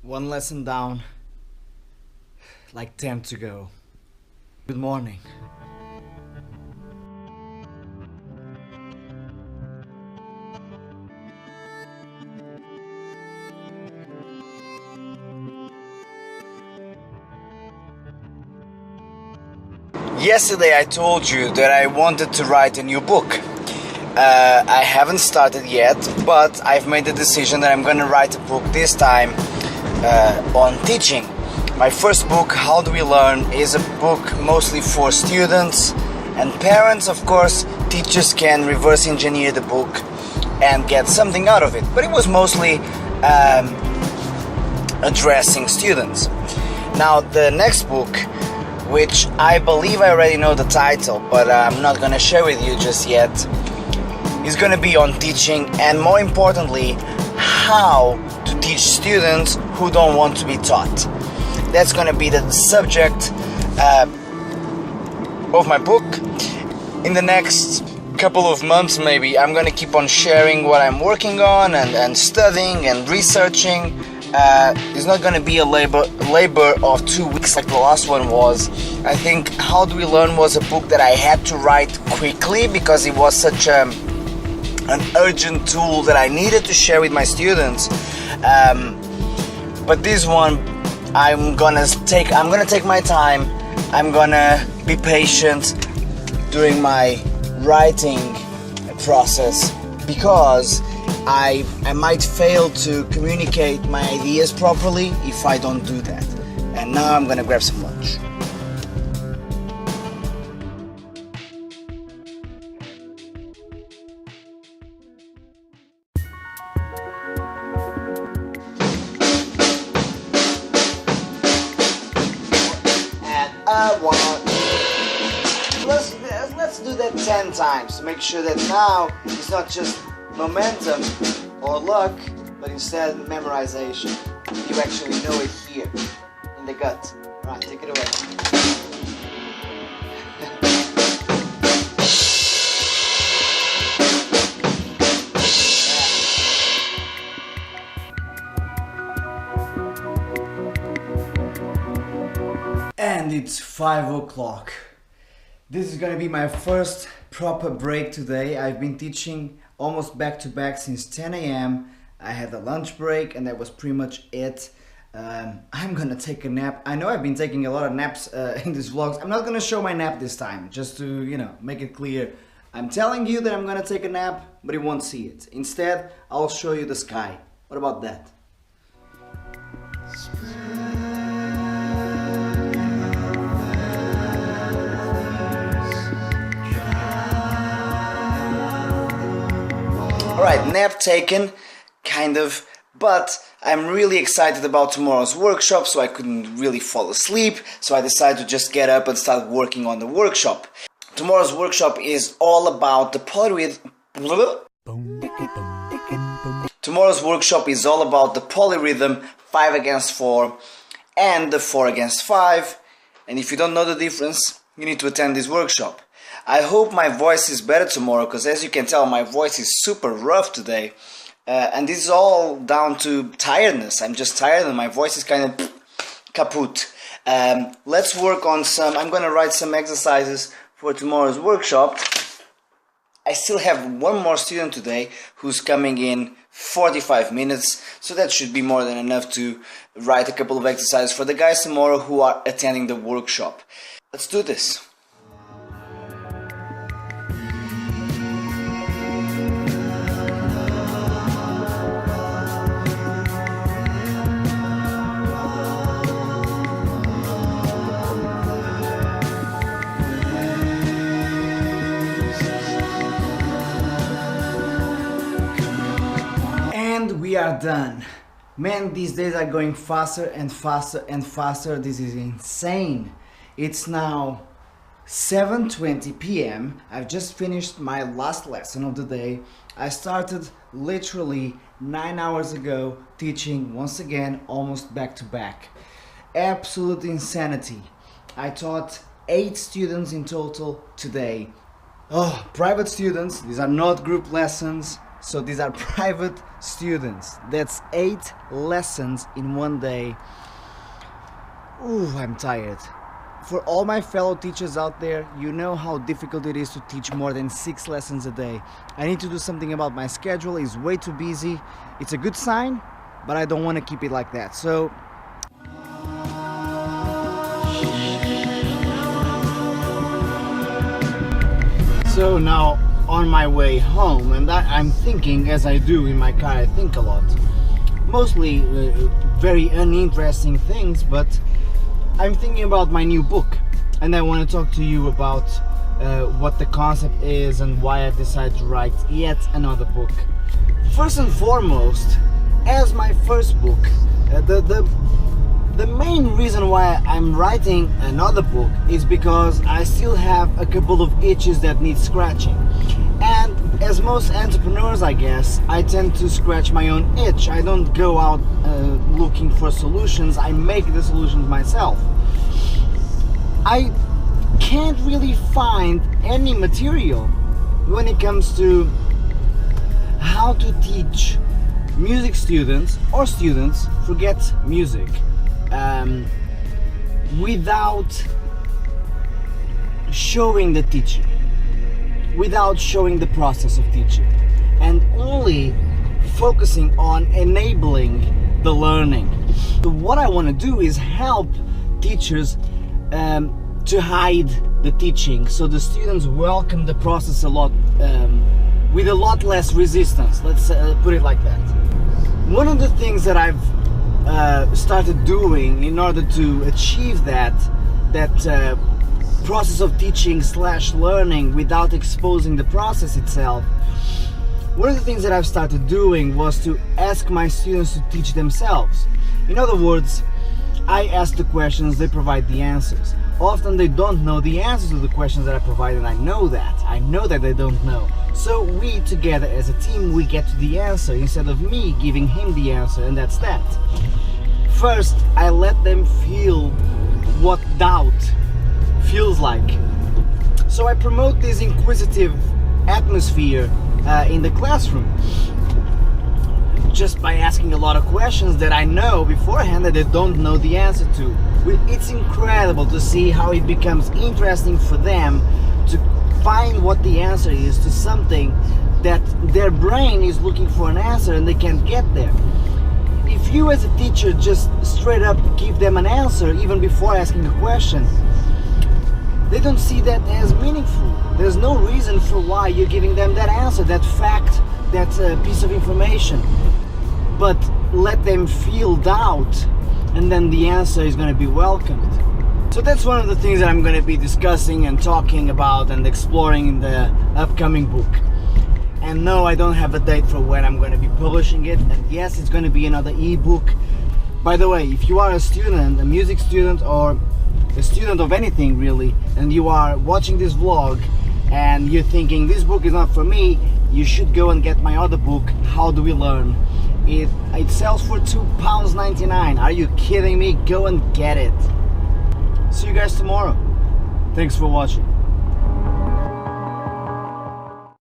One lesson down, like 10 to go. Good morning. Yesterday I told you that I wanted to write a new book. I haven't started yet, but I've made the decision that I'm gonna write a book this time on teaching. My first book, How Do We Learn, is a book mostly for students and parents. Of course, teachers can reverse engineer the book and get something out of it, but it was mostly addressing students. Now, the next book, which I believe I already know the title, but I'm not gonna share with you just yet, is gonna be on teaching, and more importantly, how to teach students who don't want to be taught. That's gonna be the subject of my book. In the next couple of months maybe, I'm gonna keep on sharing what I'm working on and studying and researching. It's not gonna be a labor of 2 weeks like the last one was. I think How Do We Learn was a book that I had to write quickly because it was such an urgent tool that I needed to share with my students. But this one, I'm gonna take my time. I'm gonna be patient during my writing process because I might fail to communicate my ideas properly if I don't do that. And now I'm gonna grab some lunch. And let's do that 10 times to make sure that now it's not just momentum or luck, but instead memorization. You actually know it here in the gut. Right, take it away. And it's 5 o'clock. This is gonna be my first proper break today. I've been teaching almost back to back since 10 a.m. I had a lunch break and that was pretty much it. I'm gonna take a nap. I know I've been taking a lot of naps in these vlogs. I'm not gonna show my nap this time, just to, make it clear. I'm telling you that I'm gonna take a nap, but you won't see it. Instead, I'll show you the sky. What about that? Alright, nap taken, kind of, but I'm really excited about tomorrow's workshop, so I couldn't really fall asleep, so I decided to just get up and start working on the workshop. Tomorrow's workshop is all about the polyrhythm. Tomorrow's workshop is all about the polyrhythm 5 against 4 and the 4 against 5, and if you don't know the difference, you need to attend this workshop. I hope my voice is better tomorrow, because as you can tell, my voice is super rough today. And this is all down to tiredness. I'm just tired and my voice is kind of kaput. Let's work on I'm going to write some exercises for tomorrow's workshop. I still have one more student today who's coming in 45 minutes, so that should be more than enough to write a couple of exercises for the guys tomorrow who are attending the workshop. Let's do this. We are done. Man, these days are going faster and faster and faster. This is insane. It's now 7:20 p.m. I've just finished my last lesson of the day. I started literally 9 hours ago teaching once again, almost back to back. Absolute insanity. I taught 8 students in total today. Oh, private students, these are not group lessons. So these are private students. That's 8 lessons in one day. Ooh, I'm tired. For all my fellow teachers out there, you know how difficult it is to teach more than 6 lessons a day. I need to do something about my schedule. It's way too busy. It's a good sign, but I don't want to keep it like that. So now on my way home, and I'm thinking, as I do in my car, I think a lot. Mostly very uninteresting things, but I'm thinking about my new book, and I want to talk to you about what the concept is and why I decided to write yet another book. First and foremost, as my first book, the main reason why I'm writing another book is because I still have a couple of itches that need scratching. And as most entrepreneurs, I guess, I tend to scratch my own itch. I don't go out looking for solutions, I make the solutions myself. I can't really find any material when it comes to how to teach music students or students, forget music, without showing the teaching, without showing the process of teaching, and only focusing on enabling the learning. So what I want to do is help teachers to hide the teaching, so the students welcome the process a lot, with a lot less resistance, let's put it like that. One of the things that I've started doing in order to achieve that process of teaching / learning without exposing the process itself, one of the things that I've started doing was to ask my students to teach themselves. In other words, I ask the questions, they provide the answers. Often they don't know the answers to the questions that I provide, and I know that they don't know. So we together as a team, we get to the answer instead of me giving him the answer, and that's that. First, I let them feel what doubt feels like. So I promote this inquisitive atmosphere in the classroom, just by asking a lot of questions that I know beforehand that they don't know the answer to. It's incredible to see how it becomes interesting for them to find what the answer is to something that their brain is looking for an answer and they can't get there. If you as a teacher just straight up give them an answer even before asking a question, they don't see that as meaningful. There's no reason for why you're giving them that answer, that fact, that piece of information. But let them feel doubt, and then the answer is going to be welcomed. So that's one of the things that I'm going to be discussing and talking about and exploring in the upcoming book. And no, I don't have a date for when I'm going to be publishing it, and yes, it's going to be another ebook. By the way, if you are a student, a music student, or a student of anything really, and you are watching this vlog and you're thinking this book is not for me, you should go and get my other book, How Do We Learn? It sells for £2.99. Are you kidding me? Go and get it. See you guys tomorrow. Thanks for watching.